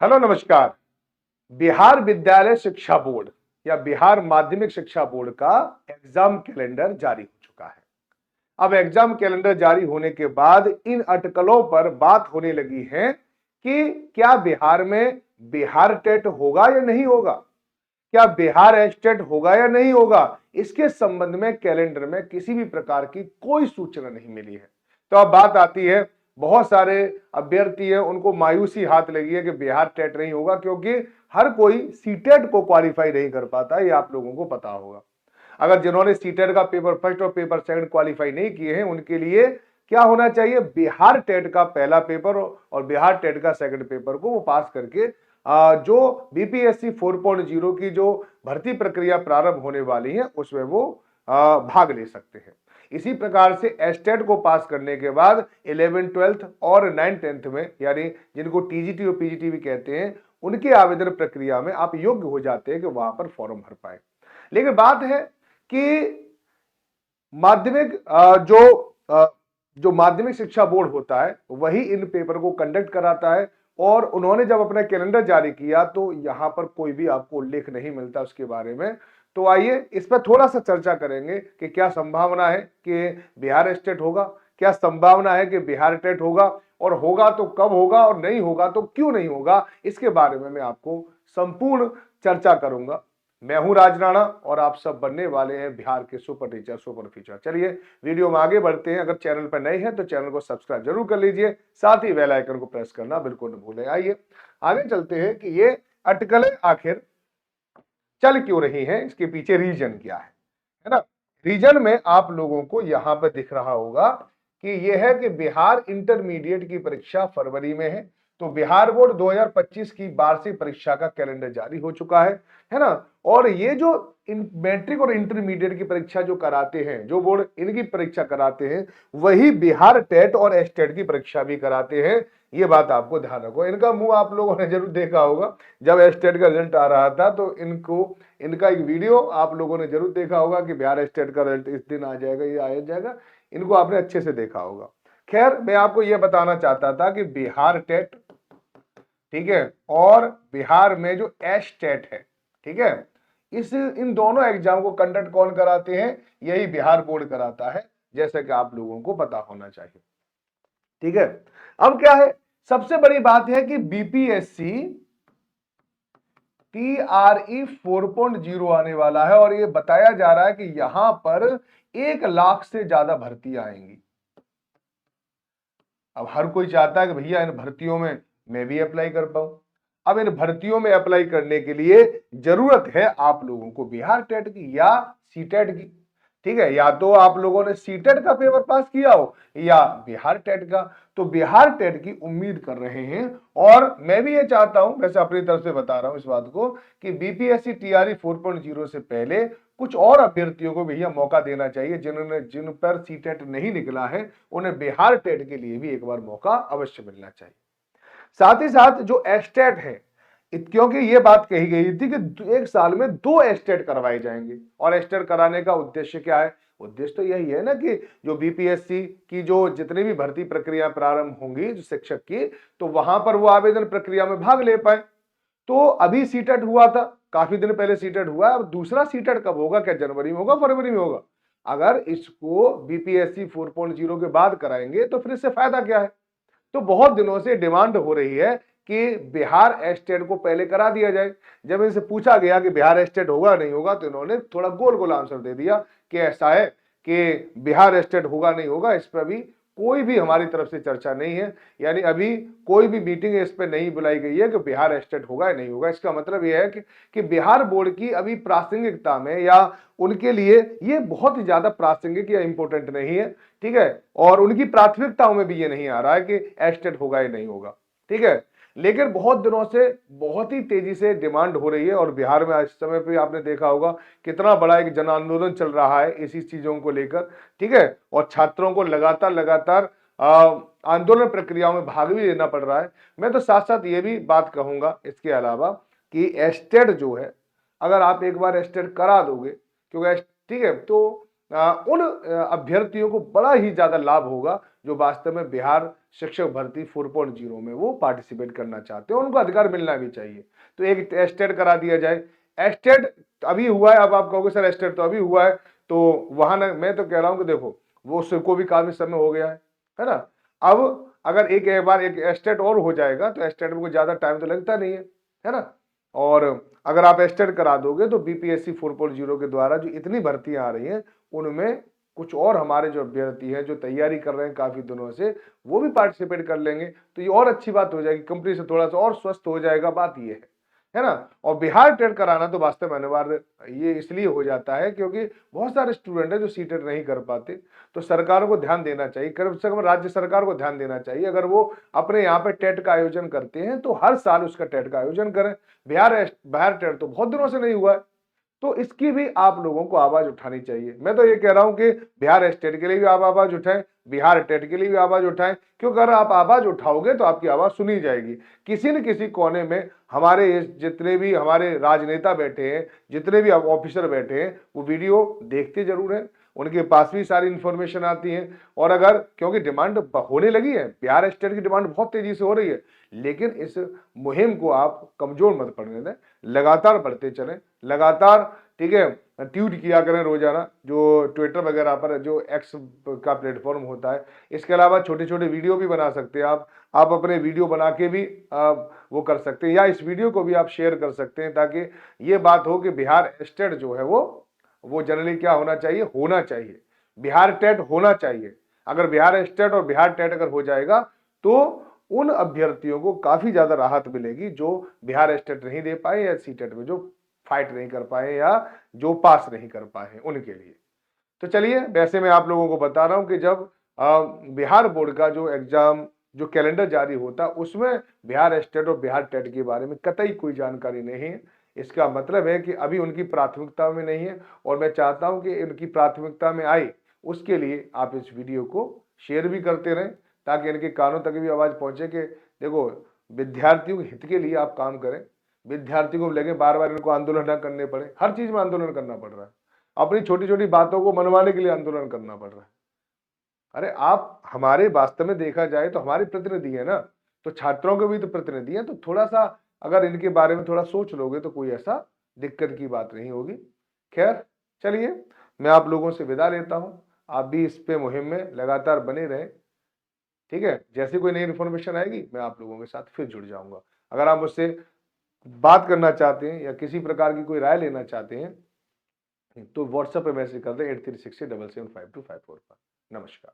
Hello नमस्कार। बिहार विद्यालय शिक्षा बोर्ड या बिहार माध्यमिक शिक्षा बोर्ड का एग्जाम कैलेंडर जारी हो चुका है। अब एग्जाम कैलेंडर जारी होने के बाद इन अटकलों पर बात होने लगी है कि क्या बिहार में बिहार टेट होगा या नहीं होगा, क्या बिहार एस्टेट होगा या नहीं होगा। इसके संबंध में कैलेंडर में किसी भी प्रकार की कोई सूचना नहीं मिली है। तो अब बात आती है, बहुत सारे अभ्यर्थी हैं उनको मायूसी हाथ लगी है कि बिहार टेट नहीं होगा, क्योंकि हर कोई सीटेट को क्वालिफाई नहीं कर पाता, ये आप लोगों को पता होगा। अगर जिन्होंने सीटेट का पेपर फर्स्ट और पेपर सेकंड क्वालिफाई नहीं किए हैं, उनके लिए क्या होना चाहिए, बिहार टेट का पहला पेपर और बिहार टेट का सेकंड पेपर को वो पास करके जो बीपीएससी 4.0 की जो भर्ती प्रक्रिया प्रारंभ होने वाली है उसमें वो भाग ले सकते हैं। इसी प्रकार से एस्टेट को पास करने के बाद 11th 12th और 9th 10th में, यानी जिनको टीजीटी और पीजीटी भी कहते हैं, उनके आवेदन प्रक्रिया में आप योग्य हो जाते हैं कि वहां पर फॉर्म भर पाए। लेकिन बात है कि माध्यमिक जो माध्यमिक शिक्षा बोर्ड होता है वही इन पेपर को कंडक्ट कराता है, और उन्होंने जब अपना कैलेंडर जारी किया तो यहां पर कोई भी आपको उल्लेख नहीं मिलता उसके बारे में। तो आइए इस पर थोड़ा सा चर्चा करेंगे कि क्या संभावना है कि बिहार स्टेट होगा, क्या संभावना है कि बिहार टेट होगा, और होगा तो कब होगा और नहीं होगा तो क्यों नहीं होगा। इसके बारे में मैं आपको संपूर्ण चर्चा करूंगा। मैं हूं राज राणा और आप सब बनने वाले हैं बिहार के सुपर टीचर सुपर फ्यूचर। चलिए वीडियो में आगे बढ़ते हैं। अगर चैनल पर नए हैं तो चैनल को सब्सक्राइब जरूर कर लीजिए, साथ ही बेल आइकन को प्रेस करना बिल्कुल न भूलें। आइए आगे चलते हैं कि ये अटकलें आखिर चल क्यों रही हैं, इसके पीछे रीजन क्या है ना। रीजन में आप लोगों को यहां पर दिख रहा होगा कि यह है कि बिहार इंटरमीडिएट की परीक्षा फरवरी में है। तो बिहार बोर्ड 2025 की वार्षिक परीक्षा का कैलेंडर जारी हो चुका है ना। और ये जो मैट्रिक और इंटरमीडिएट की परीक्षा जो कराते हैं, जो बोर्ड इनकी परीक्षा कराते हैं, वही बिहार टेट और एस्टेट की परीक्षा भी कराते हैं। ये बात आपको ध्यान रखो। इनका मुंह आप लोगों ने जरूर देखा होगा, जब एस्टेट का रिजल्ट आ रहा था तो इनका एक वीडियो आप लोगों ने जरूर देखा होगा कि बिहार स्टेट का रिजल्ट इस दिन आ जाएगा, ये आ जाएगा। इनको आपने अच्छे से देखा होगा। खैर मैं आपको यह बताना चाहता था कि बिहार टेट, ठीक है, और बिहार में जो एस्टेट है, ठीक है, इन दोनों एग्जाम को कंडक्ट कौन कराते हैं, यही बिहार बोर्ड कराता है, जैसे कि आप लोगों को पता होना चाहिए। ठीक है, अब क्या है, सबसे बड़ी बात है कि बीपीएससी TRE 4.0 आने वाला है, और ये बताया जा रहा है कि यहां पर 1 लाख से ज्यादा भर्तियां आएंगी। अब हर कोई चाहता है कि भैया इन भर्तियों में मैं भी अप्लाई कर पाऊं। अब इन भर्तियों में अप्लाई करने के लिए जरूरत है आप लोगों को बिहार टेट की या सीटेट की। ठीक है, या तो आप लोगों ने सीटेट का पेपर पास किया हो या बिहार टेट का। तो बिहार टेट की उम्मीद कर रहे हैं, और मैं भी ये चाहता हूं, वैसे अपनी तरफ से बता रहा हूं इस बात को, कि बीपीएससी TRE 4.0 से पहले कुछ और अभ्यर्थियों को भैया मौका देना चाहिए, जिन पर सीटेट नहीं निकला है, उन्हें बिहार टेट के लिए भी एक बार मौका अवश्य मिलना चाहिए। साथ ही साथ जो एस्टेट है, क्योंकि ये बात कही गई थी कि 1 साल में 2 एस्टेट करवाए जाएंगे, और एस्टेट कराने का उद्देश्य क्या है, उद्देश्य तो यही है ना कि जो बीपीएससी की जो जितनी भी भर्ती प्रक्रिया प्रारंभ होंगी जो शिक्षक की, तो वहां पर वो आवेदन प्रक्रिया में भाग ले पाए। तो अभी सीटेट हुआ था, काफी दिन पहले सीटेट हुआ, अब दूसरा सीटेट कब होगा, क्या जनवरी में होगा, फरवरी में होगा। अगर इसको बीपीएससी 4.0 के बाद कराएंगे तो फिर इससे फायदा क्या है। तो बहुत दिनों से डिमांड हो रही है कि बिहार एस्टेट को पहले करा दिया जाए। जब इनसे पूछा गया कि बिहार एस्टेट होगा नहीं होगा, तो इन्होंने थोड़ा गोल गोल आंसर दे दिया कि ऐसा है कि बिहार एस्टेट होगा नहीं होगा, इस पर भी कोई भी हमारी तरफ से चर्चा नहीं है। यानी अभी कोई भी मीटिंग इस पर नहीं बुलाई गई है कि बिहार एस्टेट होगा या नहीं होगा। इसका मतलब यह है कि बिहार बोर्ड की अभी प्रासंगिकता में, या उनके लिए ये बहुत ही ज्यादा प्रासंगिक या इंपॉर्टेंट नहीं है। ठीक है, और उनकी प्राथमिकताओं में भी ये नहीं आ रहा है कि एस्टेट होगा या नहीं होगा। ठीक है, लेकिन बहुत दिनों से बहुत ही तेजी से डिमांड हो रही है, और बिहार में इस समय पे आपने देखा होगा कितना बड़ा एक जन आंदोलन चल रहा है इसी चीजों को लेकर। ठीक है, और छात्रों को लगातार आंदोलन प्रक्रियाओं में भाग भी लेना पड़ रहा है। मैं तो साथ साथ ये भी बात कहूंगा इसके अलावा कि एस्टेट जो है, अगर आप एक बार एस्टेट करा दोगे, क्योंकि ठीक है, तो उन अभ्यर्थियों को बड़ा ही ज्यादा लाभ होगा जो वास्तव में बिहार शिक्षक भर्ती 4.0 में वो पार्टिसिपेट करना चाहते हैं, उनको अधिकार मिलना भी चाहिए। तो एक एस्टेट करा दिया जाए। एस्टेट अभी हुआ है, अब आप कहोगे सर एस्टेट तो अभी हुआ है, तो वहां ना, मैं तो कह रहा हूं कि देखो वो उसको भी काफी समय हो गया है ना। अब अगर एक बार एक एस्टेट और हो जाएगा तो एस्टेट में कोई ज्यादा टाइम तो लगता नहीं है ना। और अगर आप एस्टेट करा दोगे तो बीपीएससी 4.0 के द्वारा जो इतनी भर्तियां आ रही हैं उनमें कुछ और हमारे जो अभ्यर्थी हैं जो तैयारी कर रहे हैं काफी दिनों से, वो भी पार्टिसिपेट कर लेंगे, तो ये और अच्छी बात हो जाएगी, कंपनी से थोड़ा सा और स्वस्थ हो जाएगा, बात ये है ना। और बिहार टेट कराना तो वास्तव में अनिवार्य ये इसलिए हो जाता है क्योंकि बहुत सारे स्टूडेंट हैं जो सी टेट नहीं कर पाते, तो सरकारों को ध्यान देना चाहिए, कम से कम राज्य सरकार को ध्यान देना चाहिए। अगर वो अपने यहाँ पे टेट का आयोजन करते हैं तो हर साल उसका टेट का आयोजन करें। बिहार टेट तो बहुत दिनों से नहीं हुआ है, तो इसकी भी आप लोगों को आवाज उठानी चाहिए। मैं तो ये कह रहा हूं कि बिहार स्टेट के लिए भी आप आवाज उठाएं, बिहार टेट के लिए भी आवाज उठाएं, क्योंकि अगर आप आवाज उठाओगे तो आपकी आवाज सुनी जाएगी। किसी न किसी कोने में हमारे जितने भी हमारे राजनेता बैठे हैं, जितने भी ऑफिसर बैठे हैं, वो वीडियो देखते जरूर हैं, उनके पास भी सारी इंफॉर्मेशन आती है। और अगर क्योंकि डिमांड होने लगी है, बिहार स्टेट की डिमांड बहुत तेजी से हो रही है, लेकिन इस मुहिम को आप कमजोर मत पड़ने दें, लगातार बढ़ते चलें, लगातार, ठीक है, ट्वीट किया करें रोजाना, जो ट्विटर वगैरह पर जो एक्स का प्लेटफॉर्म होता है। इसके अलावा छोटे छोटे वीडियो भी बना सकते हैं आप अपने वीडियो बना के भी वो कर सकते हैं, या इस वीडियो को भी आप शेयर कर सकते हैं, ताकि ये बात हो कि बिहार स्टेट जो है वो जनरली क्या होना चाहिए, बिहार टेट होना चाहिए। अगर बिहार स्टेट और बिहार टेट अगर हो जाएगा तो उन अभ्यर्थियों को काफी ज्यादा राहत मिलेगी जो बिहार स्टेट नहीं दे पाए या सी टेट में जो फाइट नहीं कर पाए या जो पास नहीं कर पाए उनके लिए। तो चलिए, वैसे मैं आप लोगों को बता रहा हूं कि जब बिहार बोर्ड का जो एग्जाम जो कैलेंडर जारी होता है उसमें बिहार स्टेट और बिहार टेट के बारे में कतई कोई जानकारी नहीं है। इसका मतलब है कि अभी उनकी प्राथमिकता में नहीं है, और मैं चाहता हूं कि इनकी प्राथमिकता में आए, उसके लिए आप इस वीडियो को शेयर भी करते रहें, ताकि इनके कानों तक भी आवाज पहुंचे कि देखो, विद्यार्थियों के हित के लिए आप काम करें। विद्यार्थियों को लगे बार बार इनको आंदोलन न करने पड़े, हर चीज में आंदोलन करना पड़ रहा है, अपनी छोटी छोटी बातों को मनवाने के लिए आंदोलन करना पड़ रहा है। अरे आप हमारे वास्तव में देखा जाए तो हमारे प्रतिनिधि है ना, तो छात्रों के भी तो प्रतिनिधि है, तो थोड़ा सा अगर इनके बारे में थोड़ा सोच लोगे तो कोई ऐसा दिक्कत की बात नहीं होगी। खैर चलिए, मैं आप लोगों से विदा लेता हूं, आप भी इस पे मुहिम में लगातार बने रहें, ठीक है। जैसे कोई नई इन्फॉर्मेशन आएगी मैं आप लोगों के साथ फिर जुड़ जाऊंगा। अगर आप मुझसे बात करना चाहते हैं या किसी प्रकार की कोई राय लेना चाहते हैं तो व्हाट्सएप पे मैसेज कर दें 8360777525 पर। नमस्कार।